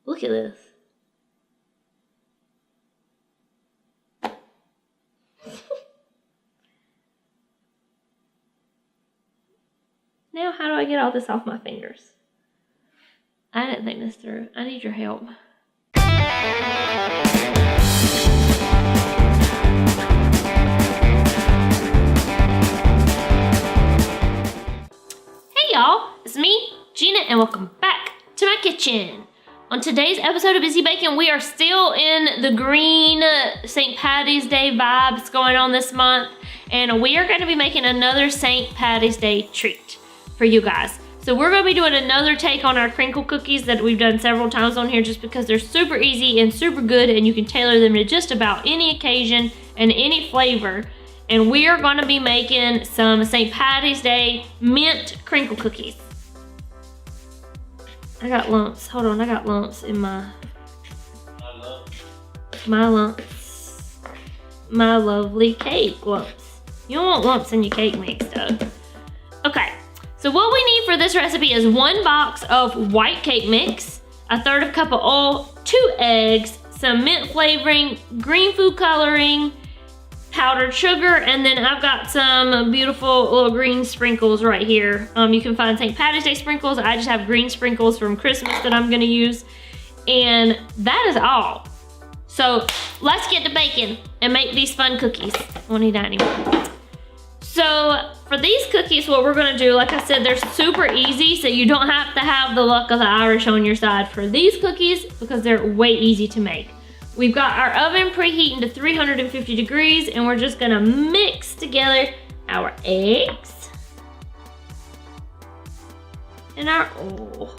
Look at this. Now, how do I get all this off my fingers? I didn't think this through. I need your help. Hey y'all, it's me, Gina, and welcome back to my kitchen. On today's episode of Busy Baking, we are still in the green St. Patty's Day vibes going on this month, and we are going to be making another St. Patty's Day treat for you guys. So we're going to be doing another take on our crinkle cookies that we've done several times on here just because they're super easy and super good, and you can tailor them to just about any occasion and any flavor. And we are going to be making some St. Patty's Day mint crinkle cookies. I got lumps. Hold on, I got lumps in my lumps. My lovely cake lumps. You don't want lumps in your cake mix though. Okay, so what we need for this recipe is 1 box of white cake mix, 1/3 cup of oil, 2 eggs, some mint flavoring, green food coloring, powdered sugar, and then I've got some beautiful little green sprinkles right here. You can find St. Patty's Day sprinkles. I just have green sprinkles from Christmas that I'm gonna use. And that is all. So let's get to baking and make these fun cookies. I won't need that anymore. So for these cookies, what we're gonna do, like I said, they're super easy, so you don't have to have the luck of the Irish on your side for these cookies because they're way easy to make. We've got our oven preheating to 350 degrees, and we're just gonna mix together our eggs and our oil.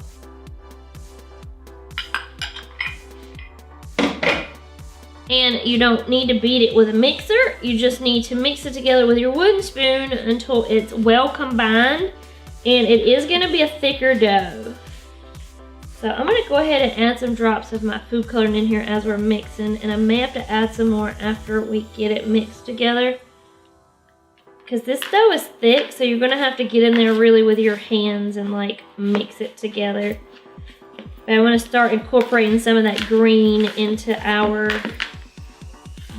And you don't need to beat it with a mixer. You just need to mix it together with your wooden spoon until it's well combined. And it is gonna be a thicker dough. So I'm gonna go ahead and add some drops of my food coloring in here as we're mixing, and I may have to add some more after we get it mixed together. Because this dough is thick, so you're gonna have to get in there really with your hands and like mix it together. But I wanna start incorporating some of that green into our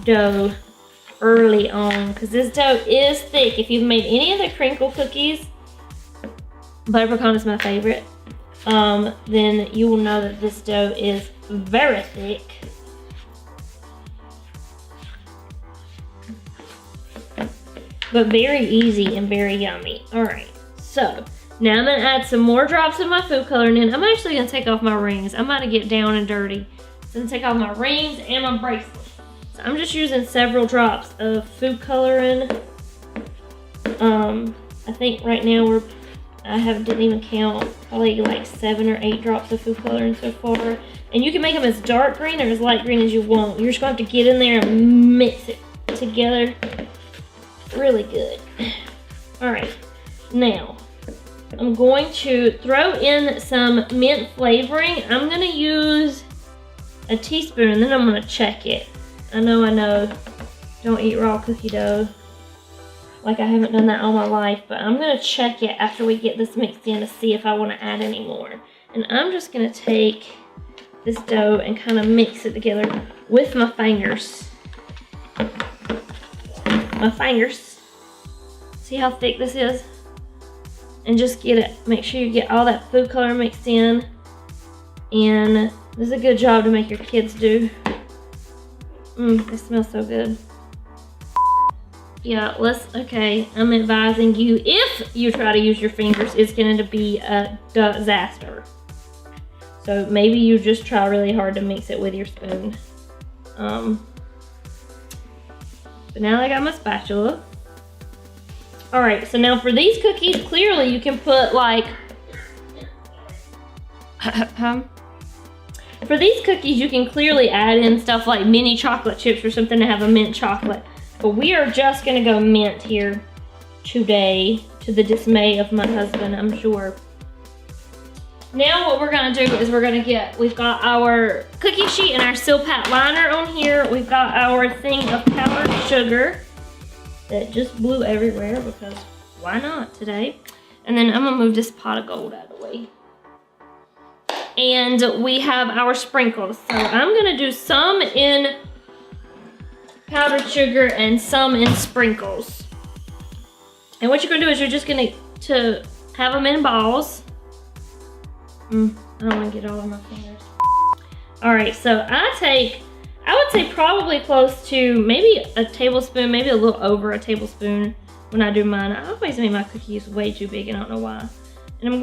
dough early on, because this dough is thick. If you've made any of the crinkle cookies, butter pecan is my favorite, then you will know that this dough is very thick. But very easy and very yummy. Alright, so now I'm gonna add some more drops of my food coloring in. I'm actually gonna take off my rings. I'm about to get down and dirty. So I'm gonna take off my rings and my bracelet. So I'm just using several drops of food coloring. I think right now didn't even count, probably like 7 or 8 drops of food coloring so far. And you can make them as dark green or as light green as you want. You're just gonna have to get in there and mix it together really good. All right, now I'm going to throw in some mint flavoring. I'm gonna use a teaspoon and then I'm gonna check it. I know, don't eat raw cookie dough. Like I haven't done that all my life, but I'm gonna check it after we get this mixed in to see if I wanna add any more. And I'm just gonna take this dough and kind of mix it together with my fingers. See how thick this is? And just make sure you get all that food color mixed in. And this is a good job to make your kids do. It smells so good. Yeah, okay, I'm advising you, if you try to use your fingers, it's going to be a disaster. So maybe you just try really hard to mix it with your spoon. But now I got my spatula. Alright, so now for these cookies, clearly you can put like, for these cookies you can clearly add in stuff like mini chocolate chips or something to have a mint chocolate. But we are just gonna go mint here today, to the dismay of my husband, I'm sure. Now what we're gonna do is we've got our cookie sheet and our Silpat liner on here. We've got our thing of powdered sugar that just blew everywhere because why not today? And then I'm gonna move this pot of gold out of the way. and we have our sprinkles. So I'm gonna do some in powdered sugar and some in sprinkles. And what you're gonna do is you're just gonna have them in balls. I don't wanna get all of my fingers. All right, so I would say probably close to maybe a tablespoon, maybe a little over a tablespoon when I do mine. I always make my cookies way too big, and I don't know why. And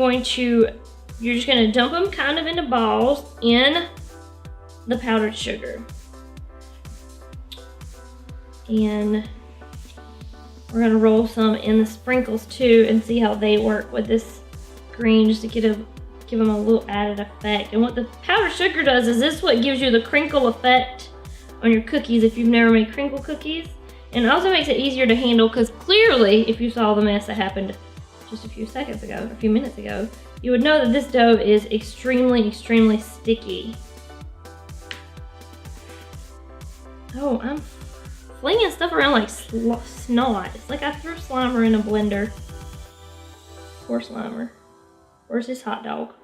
you're just gonna dump them kind of into balls in the powdered sugar. And we're gonna roll some in the sprinkles too and see how they work with this green, just to give them a little added effect. And what the powdered sugar does is this is what gives you the crinkle effect on your cookies if you've never made crinkle cookies. And it also makes it easier to handle, because clearly if you saw the mess that happened just a few minutes ago, you would know that this dough is extremely, extremely sticky. Oh, I'm flinging stuff around like snot. It's like I threw Slimer in a blender. Poor Slimer. Where's his hot dog?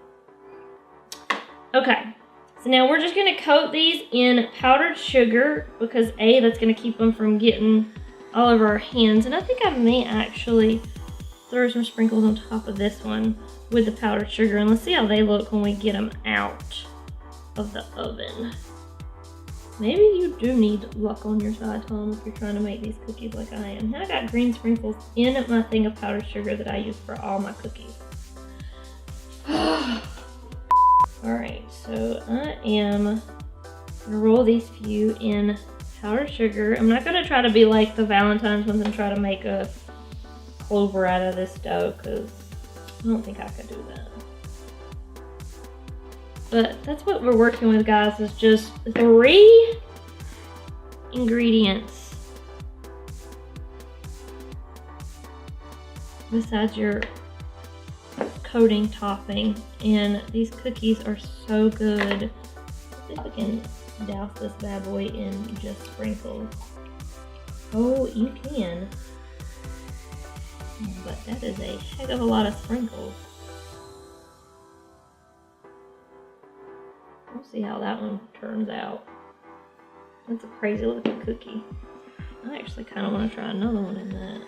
Okay, so now we're just gonna coat these in powdered sugar, because that's gonna keep them from getting all over our hands. And I think I may actually throw some sprinkles on top of this one with the powdered sugar, and let's see how they look when we get them out of the oven. Maybe you do need luck on your side, Tom, if you're trying to make these cookies like I am. Now I got green sprinkles in my thing of powdered sugar that I use for all my cookies. Alright, so I am gonna roll these few in powdered sugar. I'm not gonna try to be like the Valentine's ones and try to make a clover out of this dough, because I don't think I could do that. But that's what we're working with, guys, is just 3 ingredients besides your coating topping, and these cookies are so good. Let's see if I can douse this bad boy in just sprinkles. Oh, you can. But that is a heck of a lot of sprinkles. We'll see how that one turns out. That's a crazy looking cookie. I actually kind of want to try another one in that.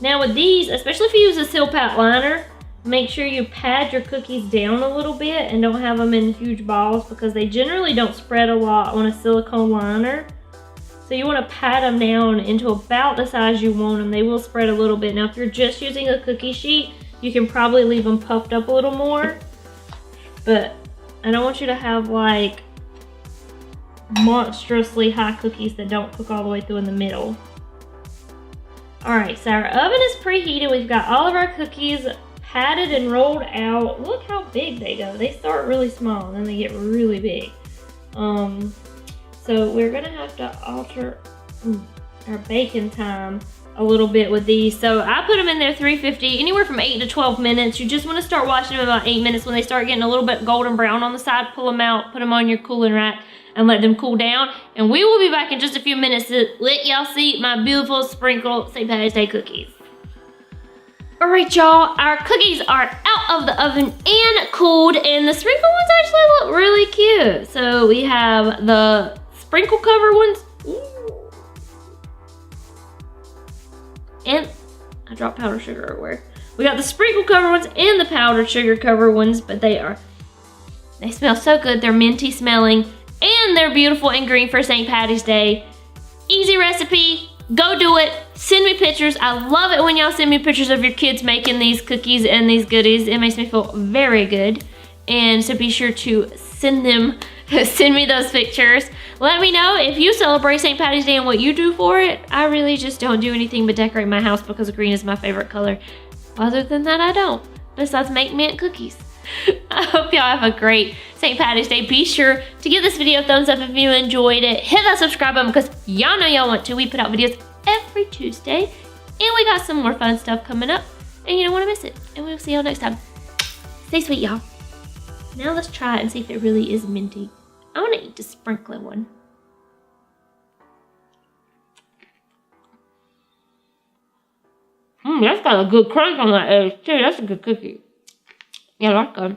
Now with these, especially if you use a Silpat liner, make sure you pad your cookies down a little bit and don't have them in huge balls, because they generally don't spread a lot on a silicone liner. So you want to pad them down into about the size you want them. They will spread a little bit. Now if you're just using a cookie sheet, you can probably leave them puffed up a little more. But I don't want you to have like monstrously high cookies that don't cook all the way through in the middle. Alright, so our oven is preheated. We've got all of our cookies padded and rolled out. Look how big they go. They start really small and then they get really big. So we're gonna have to alter our baking time a little bit with these. So I put them in there 350, anywhere from 8 to 12 minutes. You just want to start watching them about 8 minutes. When they start getting a little bit golden brown on the side, pull them out, put them on your cooling rack, and let them cool down. And we will be back in just a few minutes to let y'all see my beautiful sprinkled St. Patty's Day cookies. All right, y'all, our cookies are out of the oven and cooled, and the sprinkle ones actually look really cute. So we have the sprinkle cover ones. Ooh. And I dropped powdered sugar everywhere. We got the sprinkle cover ones and the powdered sugar cover ones, but they smell so good. They're minty smelling, and they're beautiful and green for St. Patty's Day. Easy recipe, go do it. Send me pictures. I love it when y'all send me pictures of your kids making these cookies and these goodies. It makes me feel very good. And so be sure to send me those pictures. Let me know if you celebrate St. Patty's Day and what you do for it. I really just don't do anything but decorate my house because green is my favorite color. Other than that, I don't. Besides make mint cookies. I hope y'all have a great St. Patty's Day. Be sure to give this video a thumbs up if you enjoyed it. Hit that subscribe button because y'all know y'all want to. We put out videos every Tuesday. And we got some more fun stuff coming up. And you don't want to miss it. And we'll see y'all next time. Stay sweet, y'all. Now let's try it and see if it really is minty. I want to eat the sprinkly one. That's got a good crunch on that edge too. That's a good cookie. Yeah, that's good.